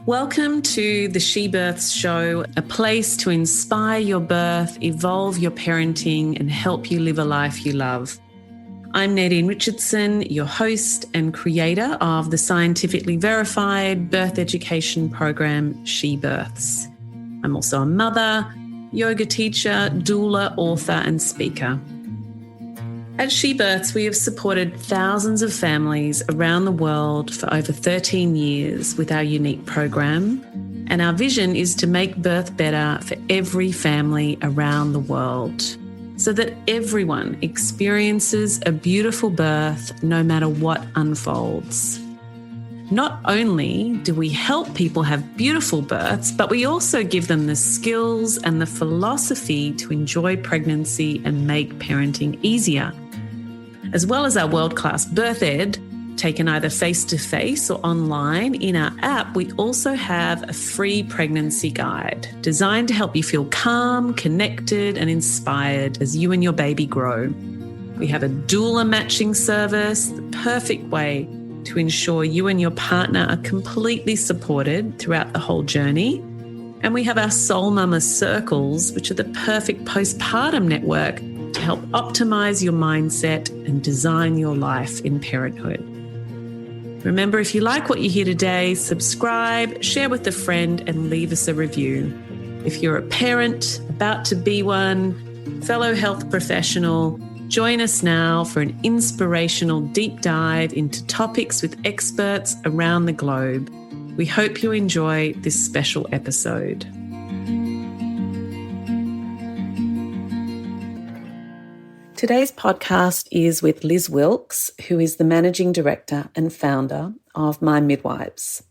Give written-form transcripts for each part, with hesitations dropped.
Welcome to the She Births Show, a place to inspire your birth, evolve your parenting, and help you live a life you love. I'm Nadine Richardson, your host and creator of the scientifically verified birth education program, She Births. I'm also a mother, yoga teacher, doula, author, and speaker. At She Births, we have supported thousands of families around the world for over 13 years with our unique program, and our vision is to make birth better for every family around the world so that everyone experiences a beautiful birth no matter what unfolds. Not only do we help people have beautiful births, but we also give them the skills and the philosophy to enjoy pregnancy and make parenting easier. As well as our world-class birth ed, taken either face-to-face or online in our app, we also have a free pregnancy guide designed to help you feel calm, connected, and inspired as you and your baby grow. We have a doula matching service, the perfect way to ensure you and your partner are completely supported throughout the whole journey. And we have our Soul Mama Circles, which are the perfect postpartum network to help optimize your mindset and design your life in parenthood. Remember, if you like what you hear today, subscribe, share with a friend, and leave us a review. If you're a parent, about to be one, fellow health professional, join us now for an inspirational deep dive into topics with experts around the globe. We hope you enjoy this special episode. Today's podcast is with Liz Wilkes, who is the Managing Director and founder of My Midwives.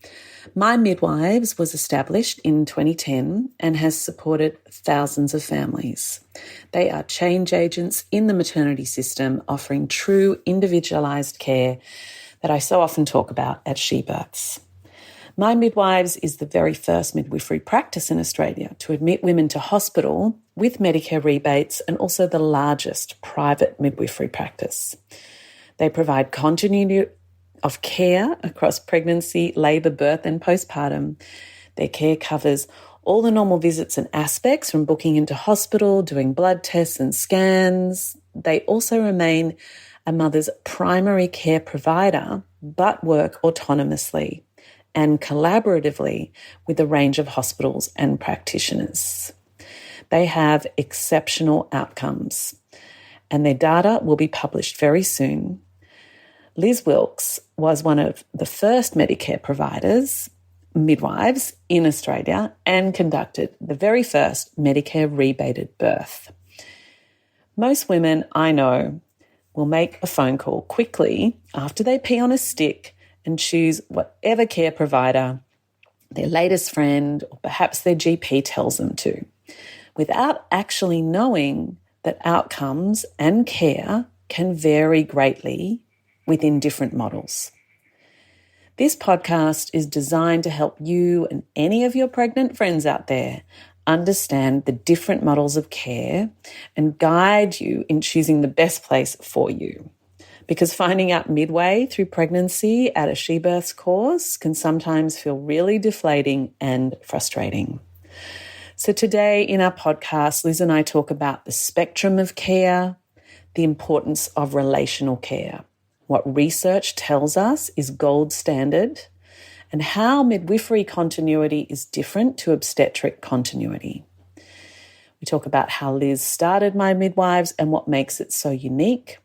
My Midwives was established in 2010 and has supported thousands of families. They are change agents in the maternity system, offering true individualised care that I so often talk about at She Births. My Midwives is the very first midwifery practice in Australia to admit women to hospital with Medicare rebates and also the largest private midwifery practice. They provide continuity of care across pregnancy, labour, birth and postpartum. Their care covers all the normal visits and aspects from booking into hospital, doing blood tests and scans. They also remain a mother's primary care provider but work autonomously and collaboratively with a range of hospitals and practitioners. They have exceptional outcomes, and their data will be published very soon. Liz Wilkes was one of the first Medicare providers, midwives, in Australia and conducted the very first Medicare rebated birth. Most women I know will make a phone call quickly after they pee on a stick and choose whatever care provider their latest friend or perhaps their GP tells them to, without actually knowing that outcomes and care can vary greatly within different models. This podcast is designed to help you and any of your pregnant friends out there understand the different models of care and guide you in choosing the best place for you. Because finding out midway through pregnancy at a She Births course can sometimes feel really deflating and frustrating. So today in our podcast, Liz and I talk about the spectrum of care, the importance of relational care, what research tells us is gold standard, and how midwifery continuity is different to obstetric continuity. We talk about how Liz started My Midwives and what makes it so unique,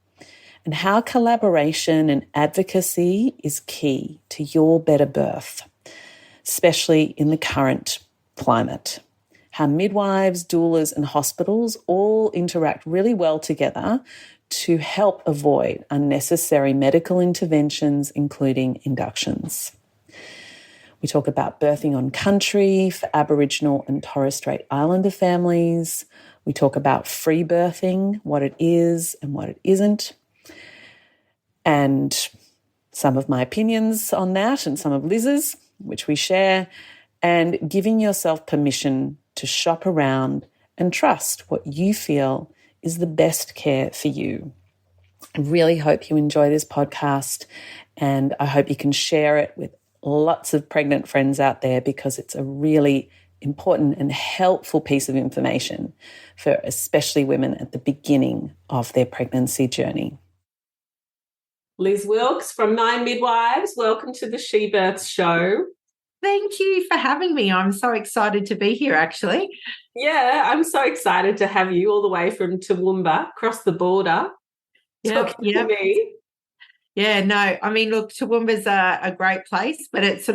and how collaboration and advocacy is key to your better birth, especially in the current climate. How midwives, doulas, and hospitals all interact really well together to help avoid unnecessary medical interventions, including inductions. We talk about birthing on country for Aboriginal and Torres Strait Islander families. We talk about free birthing, what it is and what it isn't, and some of my opinions on that and some of Liz's, which we share, and giving yourself permission to shop around and trust what you feel is the best care for you. I really hope you enjoy this podcast, and I hope you can share it with lots of pregnant friends out there, because it's a really important and helpful piece of information for especially women at the beginning of their pregnancy journey. Liz Wilkes from My Midwives, welcome to the She Births Show. Thank you for having me. I'm so excited to be here, actually. Yeah, I'm so excited to have you all the way from Toowoomba, across the border, talking to me. Yeah, no, I mean, look, Toowoomba's a great place, but it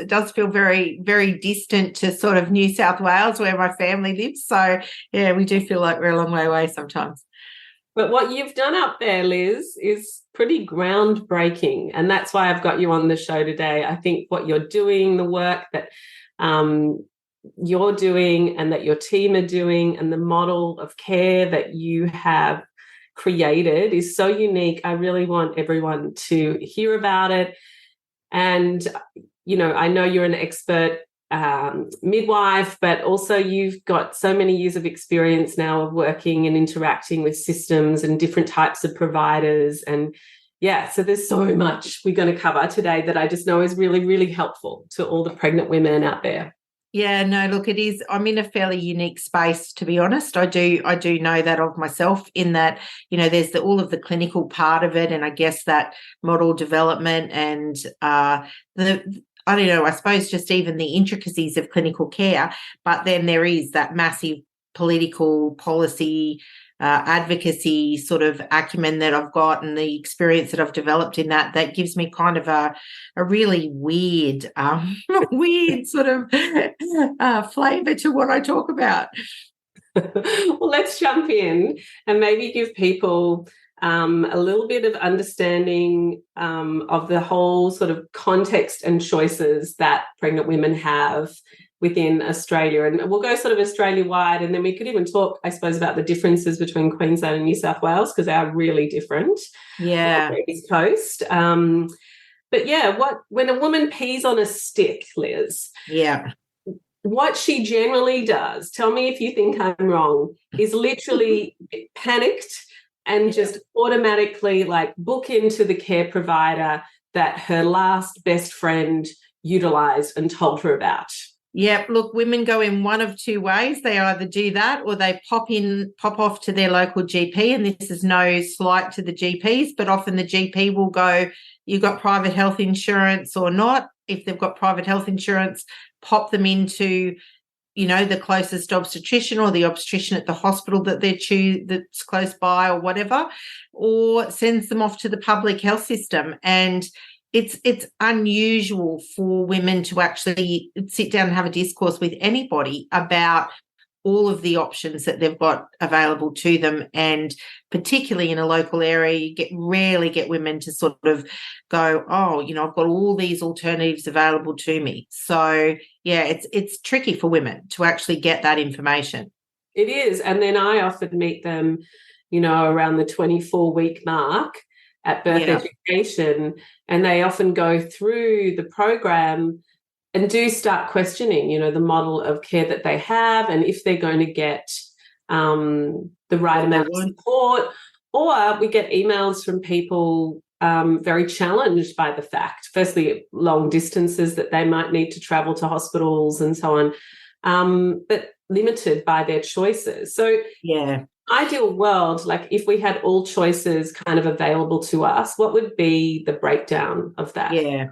does feel very, very distant to sort of New South Wales, where my family lives. So, yeah, we do feel like we're a long way away sometimes. But what you've done up there, Liz, is pretty groundbreaking, and that's why I've got you on the show today. I think what you're doing, the work that you're doing and that your team are doing, and the model of care that you have created is so unique. I really want everyone to hear about it. And, you know, I know you're an expert midwife, but also you've got so many years of experience now of working and interacting with systems and different types of providers. And yeah, so there's so much we're going to cover today that I just know is really, really helpful to all the pregnant women out there. Yeah, no, look, it is. I'm in a fairly unique space, to be honest. I do know that of myself, in that, you know, there's all of the clinical part of it, and I guess that model development and I don't know, I suppose just even the intricacies of clinical care. But then there is that massive political policy advocacy sort of acumen that I've got, and the experience that I've developed in that gives me kind of a really weird sort of flavour to what I talk about. Well, let's jump in and maybe give people a little bit of understanding of the whole sort of context and choices that pregnant women have within Australia. And we'll go sort of Australia-wide, and then we could even talk, I suppose, about the differences between Queensland and New South Wales, because they are really different. Yeah. East Coast. But yeah, when a woman pees on a stick, Liz, yeah, what she generally does, tell me if you think I'm wrong, is literally panicked and just automatically like book into the care provider that her last best friend utilised and told her about. Yeah, look, women go in one of two ways. They either do that, or they pop off to their local GP, and this is no slight to the GPs, but often the GP will go, you've got private health insurance or not. If they've got private health insurance, pop them into, you know, the closest obstetrician or the obstetrician at the hospital that that's close by or whatever, or sends them off to the public health system. And it's unusual for women to actually sit down and have a discourse with anybody about all of the options that they've got available to them. And particularly in a local area, you rarely get women to sort of go, oh, you know, I've got all these alternatives available to me. So yeah, it's tricky for women to actually get that information. It is. And then I often meet them, you know, around the 24-week mark at birth education, and they often go through the program and do start questioning, you know, the model of care that they have, and if they're going to get the right amount of support. Or we get emails from people very challenged by the fact, firstly, long distances that they might need to travel to hospitals and so on, but limited by their choices. So yeah, ideal world, like if we had all choices kind of available to us, what would be the breakdown of that? Yeah.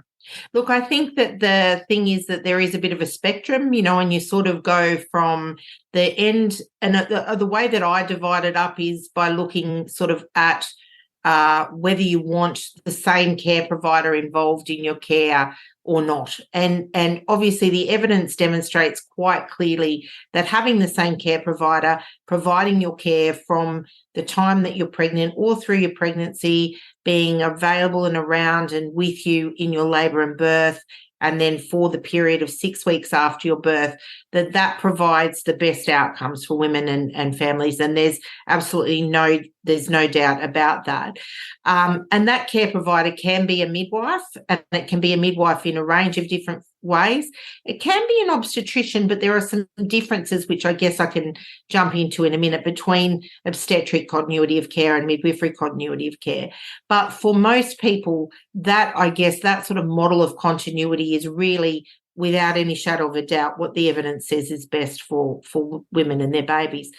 Look, I think that the thing is that there is a bit of a spectrum, you know, and you sort of go from the end, and the way that I divide it up is by looking sort of at whether you want the same care provider involved in your care or not. And obviously the evidence demonstrates quite clearly that having the same care provider providing your care from the time that you're pregnant or through your pregnancy, being available and around and with you in your labour and birth, and then for the period of 6 weeks after your birth, that provides the best outcomes for women and families. And there's absolutely no doubt about that. And that care provider can be a midwife, and it can be a midwife in a range of different ways. It can be an obstetrician, but there are some differences which I guess I can jump into in a minute between obstetric continuity of care and midwifery continuity of care. But for most people, that sort of model of continuity is really, without any shadow of a doubt, what the evidence says is best for women and their babies.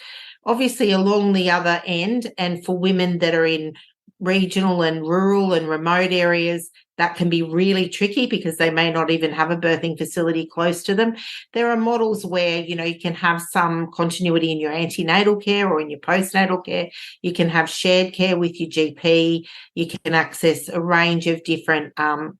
Obviously, along the other end, and for women that are in regional and rural and remote areas, that can be really tricky because they may not even have a birthing facility close to them. There are models where, you can have some continuity in your antenatal care or in your postnatal care. You can have shared care with your GP. You can access a range of different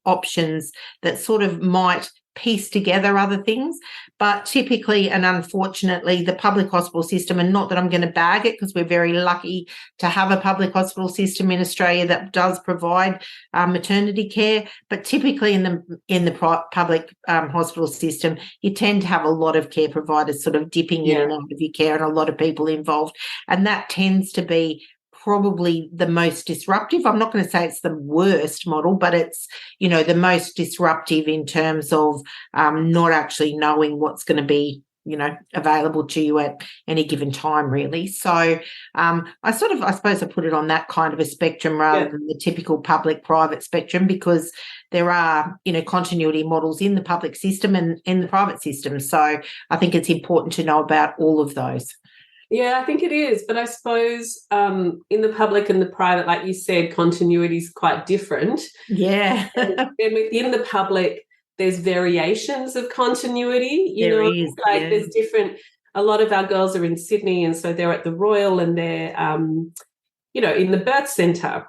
options that sort of might piece together other things. But typically and unfortunately, the public hospital system, and not that I'm going to bag it because we're very lucky to have a public hospital system in Australia that does provide maternity care, but typically in the public hospital system, you tend to have a lot of care providers sort of dipping in and out of your care and a lot of people involved. And that tends to be probably the most disruptive. I'm not going to say it's the worst model, but it's, the most disruptive in terms of not actually knowing what's going to be, available to you at any given time, really. So I suppose I put it on that kind of a spectrum rather than the typical public-private spectrum, because there are, continuity models in the public system and in the private system. So I think it's important to know about all of those. Yeah, I think it is. But I suppose in the public and the private, like you said, continuity is quite different. Yeah. and within the public, there's variations of continuity. There's different. A lot of our girls are in Sydney, and so they're at the Royal and they're, in the birth centre,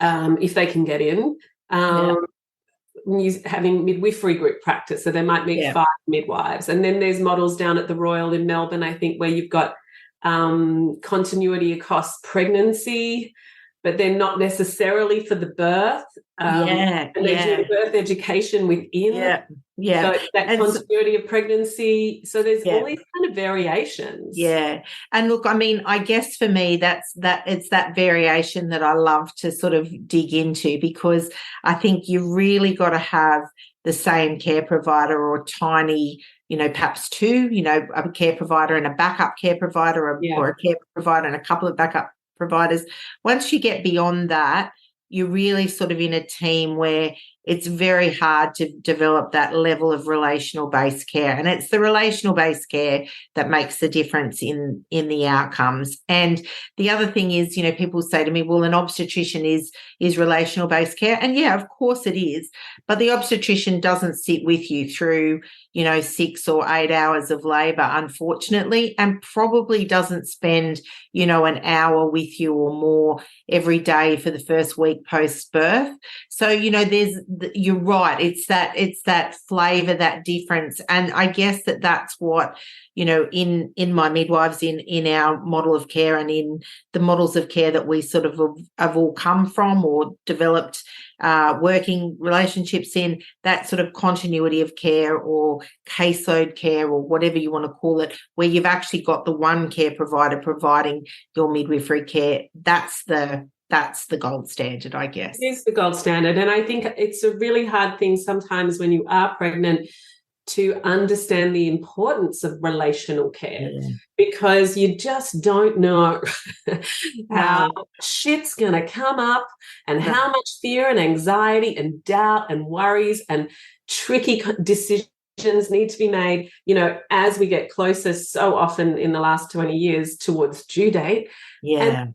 if they can get in. Having midwifery group practice, so they might meet 5 midwives. And then there's models down at the Royal in Melbourne, I think, where you've got continuity across pregnancy, but they're not necessarily for the birth. And they do birth education within. So it's that continuity of pregnancy. So there's all these kind of variations. Yeah. And look, I guess for me, it's that variation that I love to sort of dig into, because I think you really got to have the same care provider or tiny, perhaps 2, a care provider and a backup care provider or a care provider and a couple of backup providers. Once you get beyond that, you're really sort of in a team where it's very hard to develop that level of relational based care. And it's the relational based care that makes the difference in the outcomes. And the other thing is, people say to me, well, an obstetrician is relational based care. And yeah, of course it is. But the obstetrician doesn't sit with you through, 6 or 8 hours of labour, unfortunately, and probably doesn't spend, an hour with you or more every day for the first week post-birth. So, you're right. It's that flavour, that difference. And I guess that's what, in my midwives, in our model of care and in the models of care that we sort of have all come from or developed working relationships in, that sort of continuity of care or caseload care or whatever you want to call it, where you've actually got the one care provider providing your midwifery care. That's the gold standard, I guess. It is the gold standard. And I think it's a really hard thing sometimes when you are pregnant to understand the importance of relational care, because you just don't know how shit's going to come up and how much fear and anxiety and doubt and worries and tricky decisions need to be made, as we get closer so often in the last 20 years towards due date. And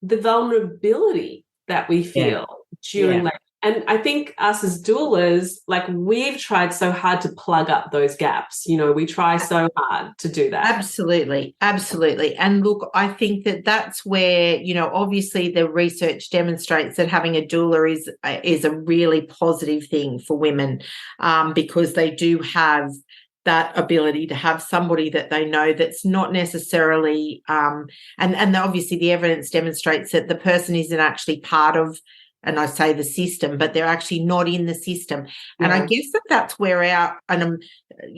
the vulnerability that we feel during labor. And I think us as doulas, we've tried so hard to plug up those gaps. We try so hard to do that. Absolutely. Absolutely. And look, I think that's where, obviously the research demonstrates that having a doula is a really positive thing for women, because they do have that ability to have somebody that they know that's not necessarily, and obviously the evidence demonstrates that the person isn't actually part of, and I say the system, but they're actually not in the system. And I guess that's where I'm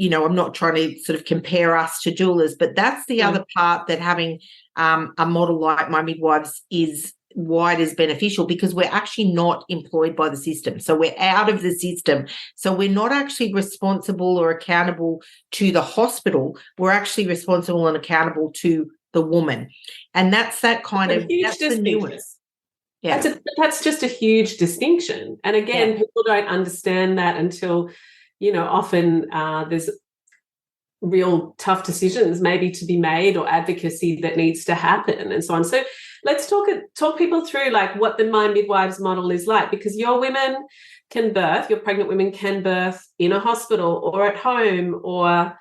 not trying to sort of compare us to doulas, but that's the other part that having a model like my midwives is wide as beneficial because we're actually not employed by the system. So we're out of the system. So we're not actually responsible or accountable to the hospital. We're actually responsible and accountable to the woman. And that's that kind of, that's the nuance. Yeah. That's just a huge distinction. And again, people don't understand that until, often there's real tough decisions maybe to be made or advocacy that needs to happen and so on. So let's talk people through like what the My Midwives model is like, because your pregnant women can birth in a hospital or at home or,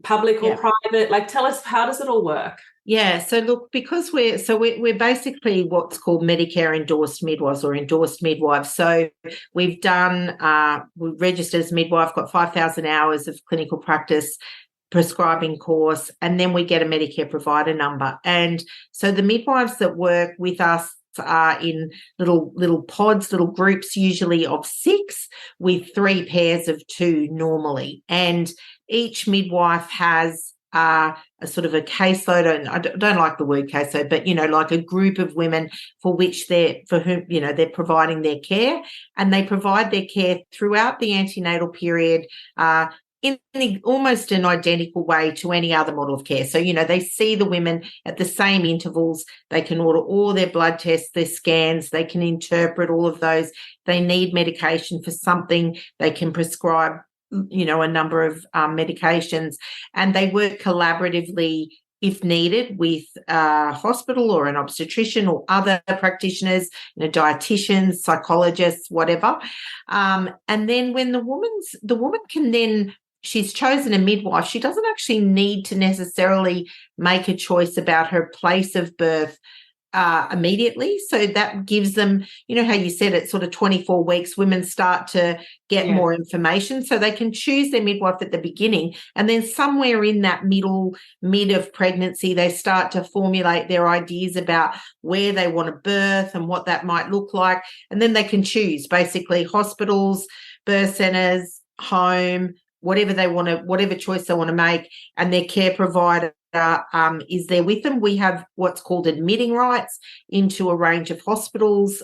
public or private. Like, tell us, how does it all work? Yeah, so look, because we're basically what's called Medicare endorsed midwives or endorsed midwives. So we've registered as midwife, got 5,000 hours of clinical practice, prescribing course, and then we get a Medicare provider number. And so the midwives that work with us are in little pods, little groups, usually of 6, with 3 pairs of 2 normally. And each midwife has a sort of a caseload, and I don't like the word caseload, but like a group of women for whom they're providing their care, and they provide their care throughout the antenatal period in almost an identical way to any other model of care. So they see the women at the same intervals. They can order all their blood tests, their scans. They can interpret all of those. They need medication for something, they can prescribe a number of medications, and they work collaboratively if needed with a hospital or an obstetrician or other practitioners, dietitians, psychologists, whatever. And then when the woman can then, she's chosen a midwife, she doesn't actually need to necessarily make a choice about her place of birth immediately. So that gives them, how you said it, sort of 24 weeks, women start to get more information. So they can choose their midwife at the beginning, and then somewhere in that mid of pregnancy, they start to formulate their ideas about where they want to birth and what that might look like. And then they can choose basically hospitals, birth centers, home, whatever choice they want to make, and their care provider is there with them. We have what's called admitting rights into a range of hospitals.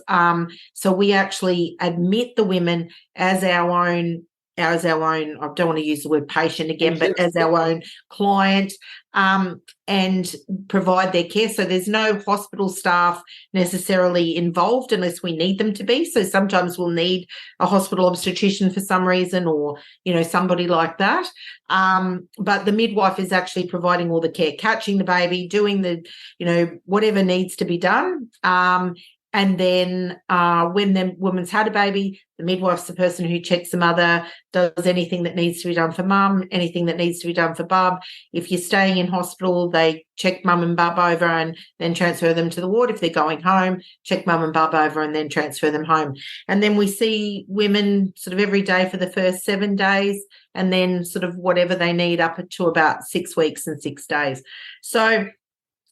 So we actually admit the women as our own, I don't want to use the word patient again, but as our own client, and provide their care. So there's no hospital staff necessarily involved unless we need them to be. So sometimes we'll need a hospital obstetrician for some reason, or, somebody like that. But the midwife is actually providing all the care, catching the baby, doing the, whatever needs to be done. And then when the woman's had a baby, the midwife's the person who checks the mother, does anything that needs to be done for mum, anything that needs to be done for bub. If you're staying in hospital, they check mum and bub over and then transfer them to the ward. If they're going home, check mum and bub over and then transfer them home. And then we see women sort of every day for the first 7 days, and then sort of whatever they need up to about 6 weeks and 6 days. So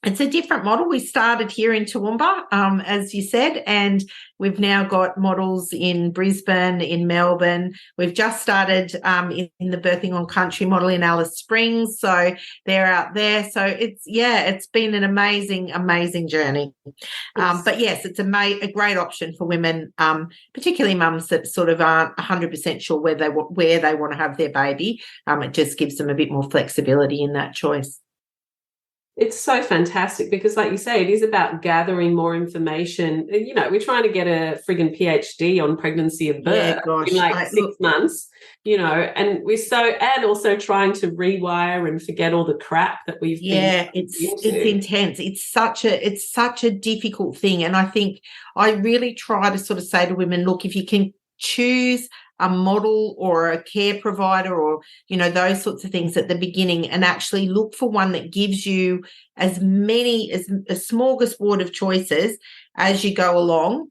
it's a different model. We started here in Toowoomba, as you said, and we've now got models in Brisbane, in Melbourne. We've just started in the Birthing on Country model in Alice Springs, so they're out there. So it's been an amazing, amazing journey. But yes, it's a great option for women, particularly mums that sort of aren't 100% sure where they want to have their baby. It just gives them a bit more flexibility in that choice. It's so fantastic because, like you say, it is about gathering more information. We're trying to get a friggin' PhD on pregnancy and birth in 6 months, and and also trying to rewire and forget all the crap that we've been it's intense. It's such a difficult thing. And I think I really try to sort of say to women, look, if you can choose a model or a care provider or, those sorts of things at the beginning, and actually look for one that gives you as a smorgasbord of choices as you go along,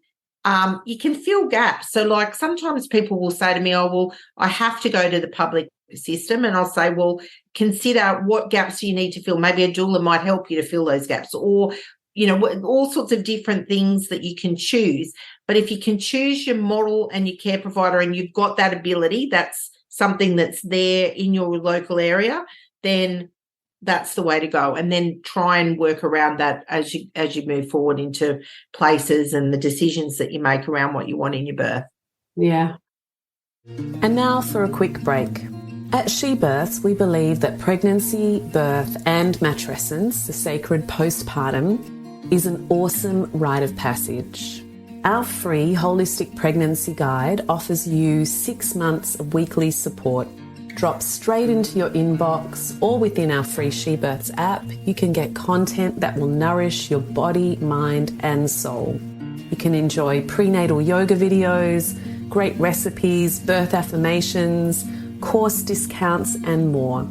you can fill gaps. So like sometimes people will say to me, oh, well, I have to go to the public system. And I'll say, well, consider what gaps you need to fill. Maybe a doula might help you to fill those gaps, or all sorts of different things that you can choose. But if you can choose your model and your care provider and you've got that ability, that's something that's there in your local area, then that's the way to go. And then try and work around that as you move forward into places and the decisions that you make around what you want in your birth. Yeah. And now for a quick break. At She Births, we believe that pregnancy, birth, and matrescence, the sacred postpartum, is an awesome rite of passage. Our free holistic pregnancy guide offers you 6 months of weekly support. Drop straight into your inbox, or within our free She Births app, you can get content that will nourish your body, mind, and soul. You can enjoy prenatal yoga videos, great recipes, birth affirmations, course discounts, and more.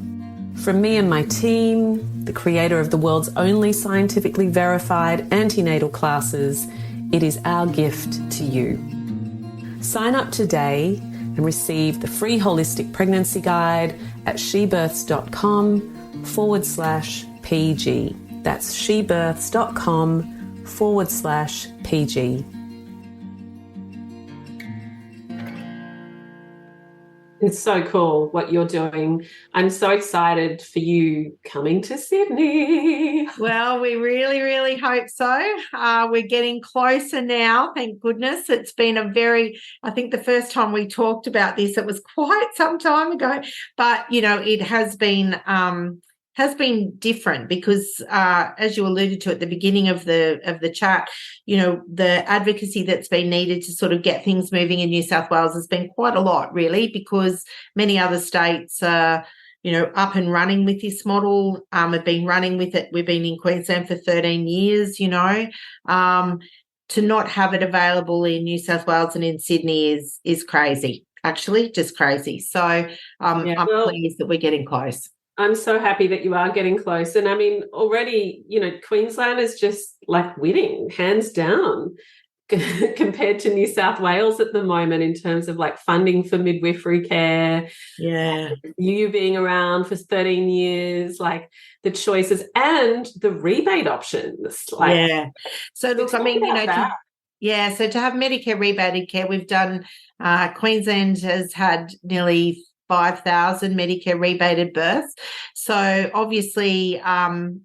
From me and my team, the creator of the world's only scientifically verified antenatal classes, it is our gift to you. Sign up today and receive the free holistic pregnancy guide at shebirths.com/PG. That's shebirths.com/PG. It's so cool what you're doing. I'm so excited for you coming to Sydney. Well, we really, really hope so. We're getting closer now, thank goodness. It's been I think the first time we talked about this, it was quite some time ago, but, it has been different because, as you alluded to at the beginning of the chat, the advocacy that's been needed to sort of get things moving in New South Wales has been quite a lot, really, because many other states are, up and running with this model, have been running with it. We've been in Queensland for 13 years, to not have it available in New South Wales and in Sydney is crazy, actually, just crazy. So I'm pleased that we're getting close. I'm so happy that you are getting close. And I mean, already, Queensland is just like winning, hands down, compared to New South Wales at the moment in terms of like funding for midwifery care. Yeah. You being around for 13 years, like the choices and the rebate options. Yeah. So look, I mean, so to have Medicare rebated care, we've done, Queensland has had nearly 5,000 Medicare rebated births. So obviously, we're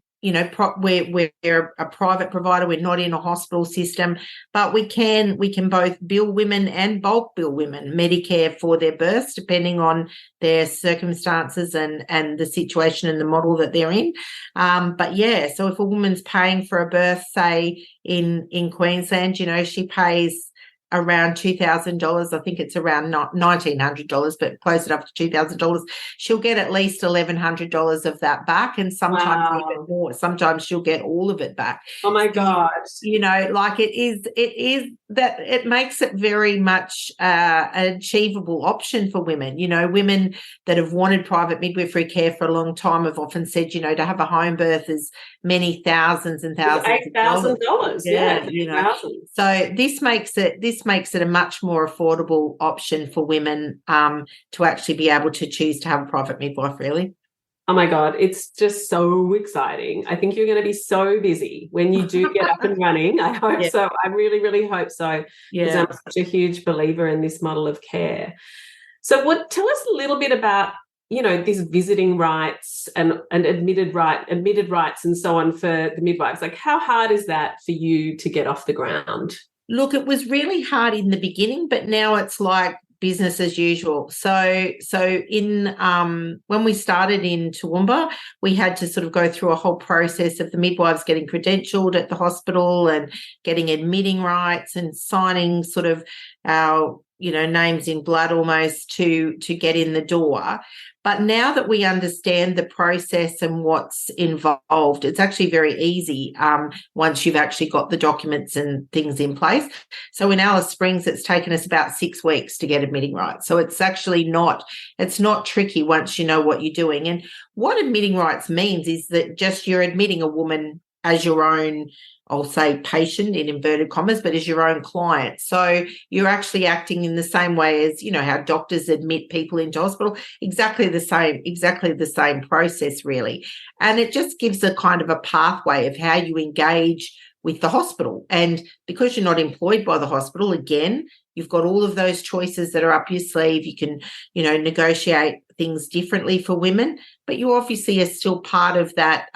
a private provider. We're not in a hospital system, but we can both bill women and bulk bill women Medicare for their births, depending on their circumstances and the situation and the model that they're in. But yeah, so if a woman's paying for a birth, say in Queensland, she pays around $2,000. I think it's around $1,900, but close it up to $2,000. She'll get at least $1,100 of that back, and sometimes even more. Sometimes she'll get all of it back. Oh my God! Like it is that it makes it very much an achievable option for women. Women that have wanted private midwifery care for a long time have often said, to have a home birth is many thousands and thousands of $8,000. Yeah, so this makes it a much more affordable option for women to actually be able to choose to have a private midwife, really. Oh my God, it's just so exciting. I think you're going to be so busy when you do get up and running. I hope so. I really, really hope so. Because I'm such a huge believer in this model of care. So tell us a little bit about, these visiting rights and admitted rights and so on for the midwives. Like, how hard is that for you to get off the ground? Look, it was really hard in the beginning, but now it's like business as usual. So in when we started in Toowoomba, we had to sort of go through a whole process of the midwives getting credentialed at the hospital and getting admitting rights and signing sort of our names in blood almost to get in the door. But now that we understand the process and what's involved, it's actually very easy once you've actually got the documents and things in place. So in Alice Springs, it's taken us about 6 weeks to get admitting rights. So it's actually not tricky once you know what you're doing. And what admitting rights means is that just you're admitting a woman as your own, I'll say patient in inverted commas, but as your own client. So you're actually acting in the same way as, how doctors admit people into hospital, exactly the same process, really. And it just gives a kind of a pathway of how you engage with the hospital. And because you're not employed by the hospital, again, you've got all of those choices that are up your sleeve. You can, negotiate things differently for women, but you obviously are still part of that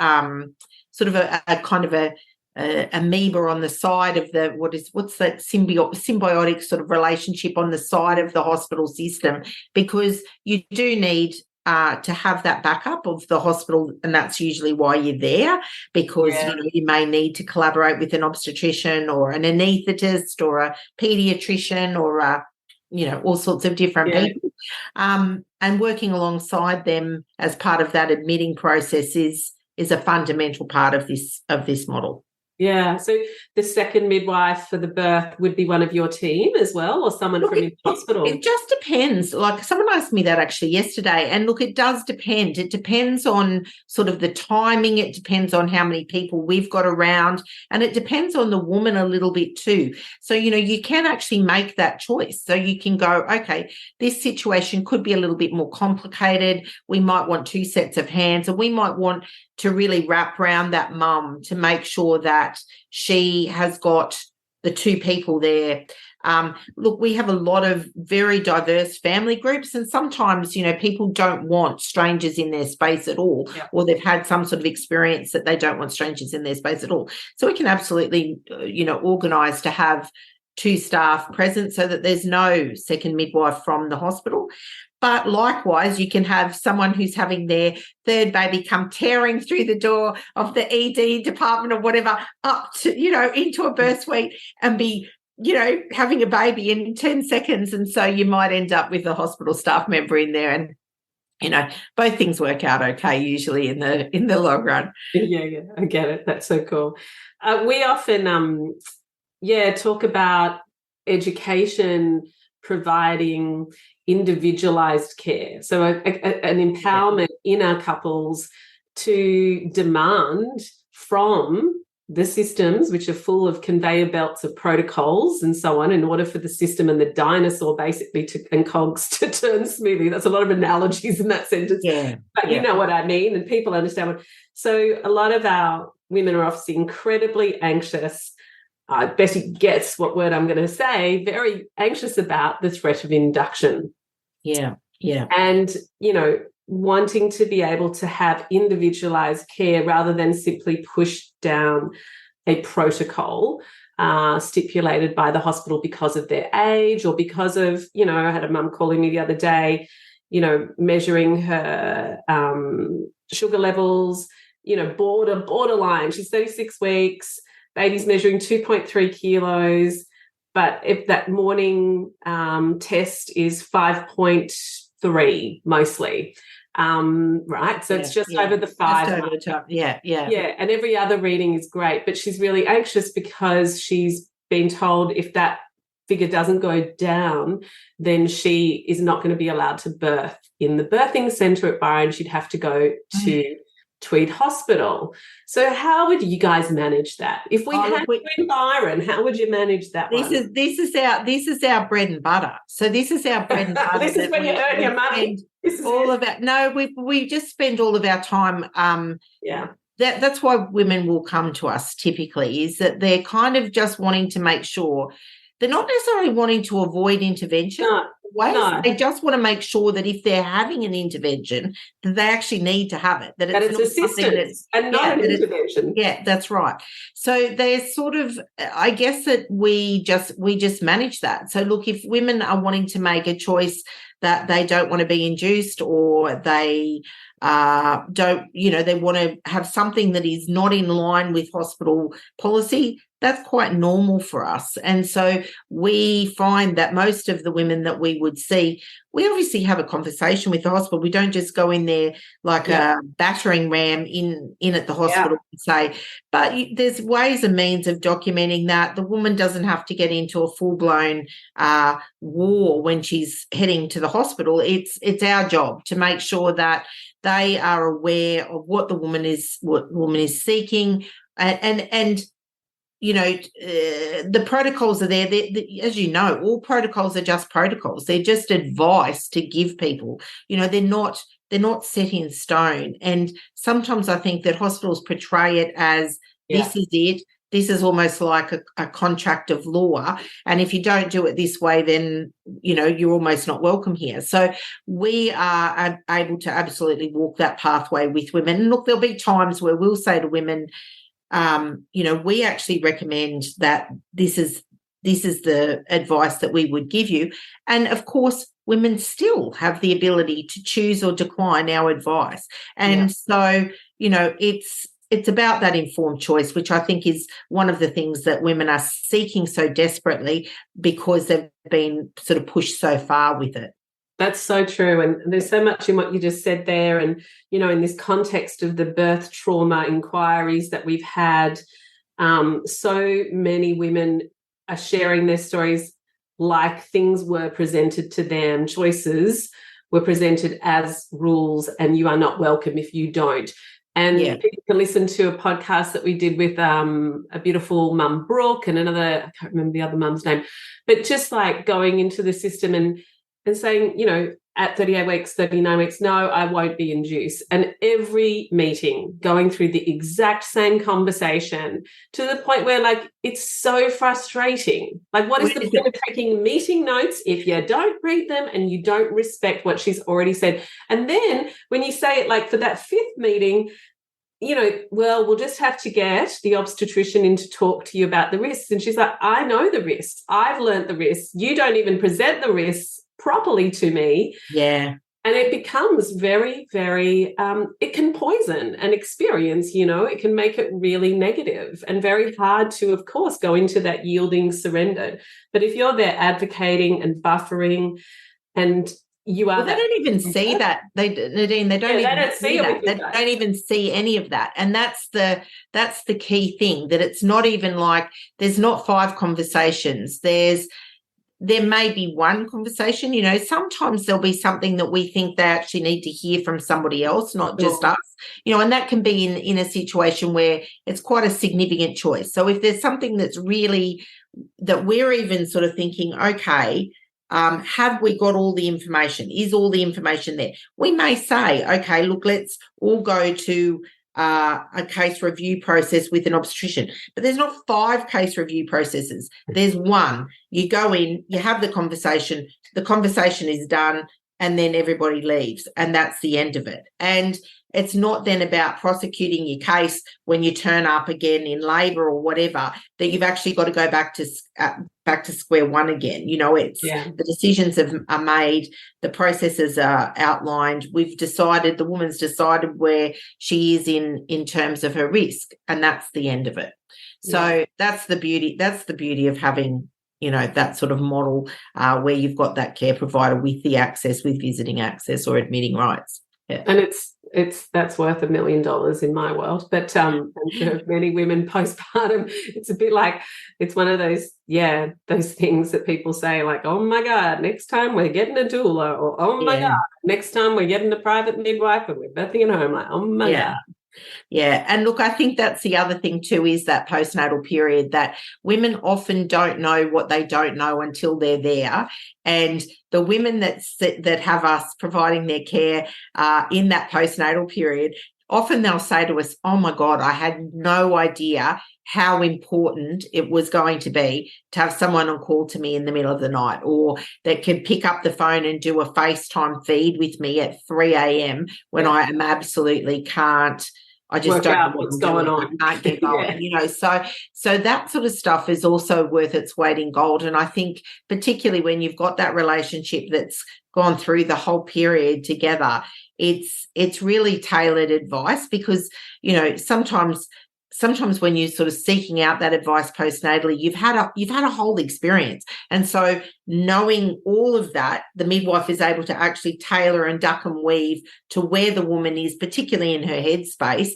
sort of a kind of a amoeba on the side of the what's that symbiotic sort of relationship on the side of the hospital system, because you do need to have that backup of the hospital, and that's usually why you're there, because you may need to collaborate with an obstetrician or an anaesthetist or a pediatrician or all sorts of different people, and working alongside them as part of that admitting process is a fundamental part of this model. Yeah, so the second midwife for the birth would be one of your team as well, or someone from the hospital? It just depends. Like, someone asked me that actually yesterday, and look, it does depend. It depends on sort of the timing. It depends on how many people we've got around, and it depends on the woman a little bit too. So, you can actually make that choice. So you can go, okay, this situation could be a little bit more complicated. We might want 2 sets of hands, and we might want to really wrap around that mum to make sure that she has got the 2 people there. Look, we have a lot of very diverse family groups, and sometimes, people don't want strangers in their space at all, or they've had some sort of experience that they don't want strangers in their space at all. So we can absolutely, organise to have 2 staff present so that there's no second midwife from the hospital. But likewise, you can have someone who's having their 3rd baby come tearing through the door of the ED department or whatever up to, into a birth suite and be, having a baby in 10 seconds. And so you might end up with a hospital staff member in there, and, both things work out okay usually in the long run. Yeah, I get it. That's so cool. We often, talk about education providing individualized care. So an empowerment in our couples to demand from the systems, which are full of conveyor belts of protocols and so on, in order for the system and the dinosaur basically and cogs to turn smoothly. That's a lot of analogies in that sentence. But you know what I mean, and people understand what. So a lot of our women are obviously incredibly anxious. Betty gets what word I'm going to say, very anxious about the threat of induction. Yeah. And, wanting to be able to have individualized care rather than simply push down a protocol stipulated by the hospital because of their age or because of, I had a mum calling me the other day, measuring her sugar levels, borderline. She's 36 weeks. Baby's measuring 2.3 kilos, but if that morning test is 5.3 mostly, right? So it's just over the 5. Just over the top. Yeah. And every other reading is great, but she's really anxious because she's been told if that figure doesn't go down, then she is not going to be allowed to birth in the birthing centre at Byron. She'd have to go to Tweed Hospital. So how would you guys manage that? If we had Tweed Byron, how would you manage that? This is our bread and butter. So this is our bread and butter. This is when you earn your money. We just spend all of our time. That's why women will come to us typically, is that they're kind of just wanting to make sure. They're not necessarily wanting to avoid intervention. No. They just want to make sure that if they're having an intervention, that they actually need to have it. That it's assistance and not an intervention. That's right. So there's sort of, I guess that we just manage that. So look, if women are wanting to make a choice that they don't want to be induced, or they don't, they want to have something that is not in line with hospital policy, that's quite normal for us. And so we find that most of the women that we would see, we obviously have a conversation with the hospital. We don't just go in there like a battering ram in at the hospital and say, but there's ways and means of documenting that. The woman doesn't have to get into a full-blown war when she's heading to the hospital. It's our job to make sure that they are aware of what the woman is seeking, and the protocols are there. As you know, all protocols are just protocols. They're just advice to give people. They're not set in stone. And sometimes I think that hospitals portray it as this is it. this is almost like a contract of law. And if you don't do it this way, then, you're almost not welcome here. So we are able to absolutely walk that pathway with women. And look, there'll be times where we'll say to women, we actually recommend that this is the advice that we would give you. And of course, women still have the ability to choose or decline our advice. And so, it's about that informed choice, which I think is one of the things that women are seeking so desperately because they've been sort of pushed so far with it. That's so true. And there's so much in what you just said there. And, in this context of the birth trauma inquiries that we've had, so many women are sharing their stories like things were presented to them, choices were presented as rules, and you are not welcome if you don't. And people can listen to a podcast that we did with a beautiful mum, Brooke, and another, I can't remember the other mum's name, but just like going into the system and saying, at 38 weeks, 39 weeks, no, I won't be induced. And every meeting going through the exact same conversation to the point where, like, it's so frustrating. Like, what is the point of taking meeting notes if you don't read them and you don't respect what she's already said? And then when you say it, like, for that fifth meeting, well, we'll just have to get the obstetrician in to talk to you about the risks. And she's like, I know the risks. I've learned the risks. You don't even present the risks properly to me. Yeah. And it becomes very, very, it can poison an experience, it can make it really negative and very hard to, of course, go into that yielding surrender. But if you're there advocating and buffering and you are, they don't even see that. Nadine, they don't even see that. They don't even see any of that. And that's the key thing, that it's not even like there's not 5 conversations. There may be one conversation, sometimes there'll be something that we think they actually need to hear from somebody else, not just us, and that can be in a situation where it's quite a significant choice. So if there's something that's really, that we're even sort of thinking, okay, have we got all the information? Is all the information there? We may say, okay, look, let's all go to a case review process with an obstetrician, but there's not 5 case review processes. There's one. You go in, you have the conversation is done, and then everybody leaves, and that's the end of it. And it's not then about prosecuting your case when you turn up again in labour or whatever, that you've actually got to go back to square one again. The decisions are made, the processes are outlined. The woman's decided where she is in terms of her risk, and that's the end of it. So that's the beauty of having, that sort of model where you've got that care provider with the access, with visiting access or admitting rights. Yeah. And that's worth $1 million in my world. But for many women postpartum, it's a bit like, it's one of those things that people say, like, oh my God, next time we're getting a doula, or oh my God, next time we're getting a private midwife and we're birthing at home. Like, oh my God. Yeah. And look, I think that's the other thing too, is that postnatal period, that women often don't know what they don't know until they're there. And the women that have us providing their care in that postnatal period, often they'll say to us, oh my God, I had no idea how important it was going to be to have someone on call to me in the middle of the night, or that can pick up the phone and do a FaceTime feed with me at 3 a.m. when I am absolutely can't. I just don't know what's going on. I can't get going, So that sort of stuff is also worth its weight in gold. And I think particularly when you've got that relationship that's gone through the whole period together, it's really tailored advice, because, sometimes when you're sort of seeking out that advice postnatally, you've had a whole experience. And so knowing all of that, the midwife is able to actually tailor and duck and weave to where the woman is, particularly in her headspace,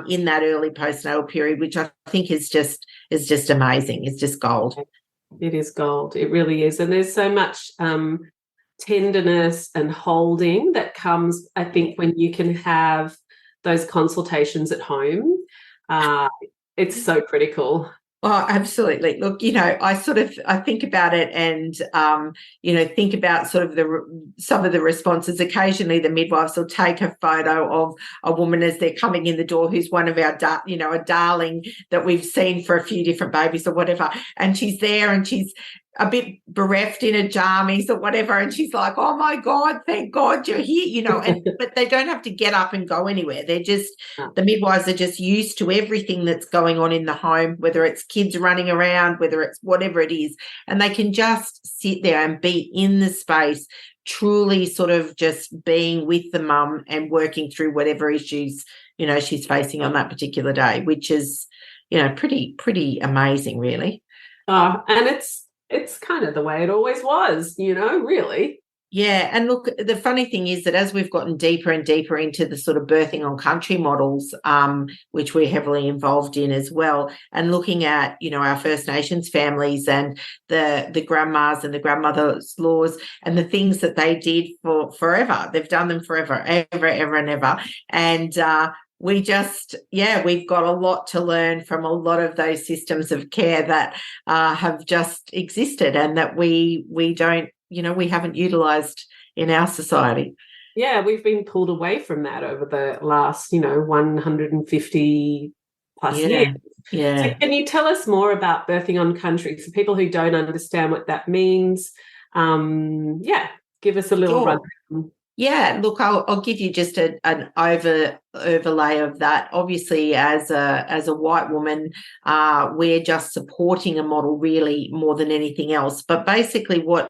in that early postnatal period, which I think is just amazing. It's just gold. It is gold. It really is. And there's so much tenderness and holding that comes, I think, when you can have those consultations at home. It's so critical. Oh, absolutely. Look, I think about it and, think about sort of some of the responses. Occasionally the midwives will take a photo of a woman as they're coming in the door who's one of our, a darling that we've seen for a few different babies or whatever. And she's there and she's a bit bereft in her jammies or whatever. And she's like, oh my God, thank God you're here, but they don't have to get up and go anywhere. The midwives are just used to everything that's going on in the home, whether it's kids running around, whether it's whatever it is. And they can just sit there and be in the space, truly sort of just being with the mum and working through whatever issues, she's facing on that particular day, which is, pretty amazing, really. And it's kind of the way it always was, really. Yeah. And look, the funny thing is that as we've gotten deeper and deeper into the sort of birthing on country models, which we're heavily involved in as well, and looking at, our First Nations families and the grandmas and the grandmothers-laws and the things that they did for forever. They've done them forever, ever and ever. And we've got a lot to learn from a lot of those systems of care that have just existed and that we don't, we haven't utilised in our society. Yeah, we've been pulled away from that over the last, 150 plus years. Yeah. So can you tell us more about birthing on country for people who don't understand what that means? Give us a little run. Yeah, look, I'll give you just an overlay of that. Obviously, as a white woman, we're just supporting a model really more than anything else. But basically what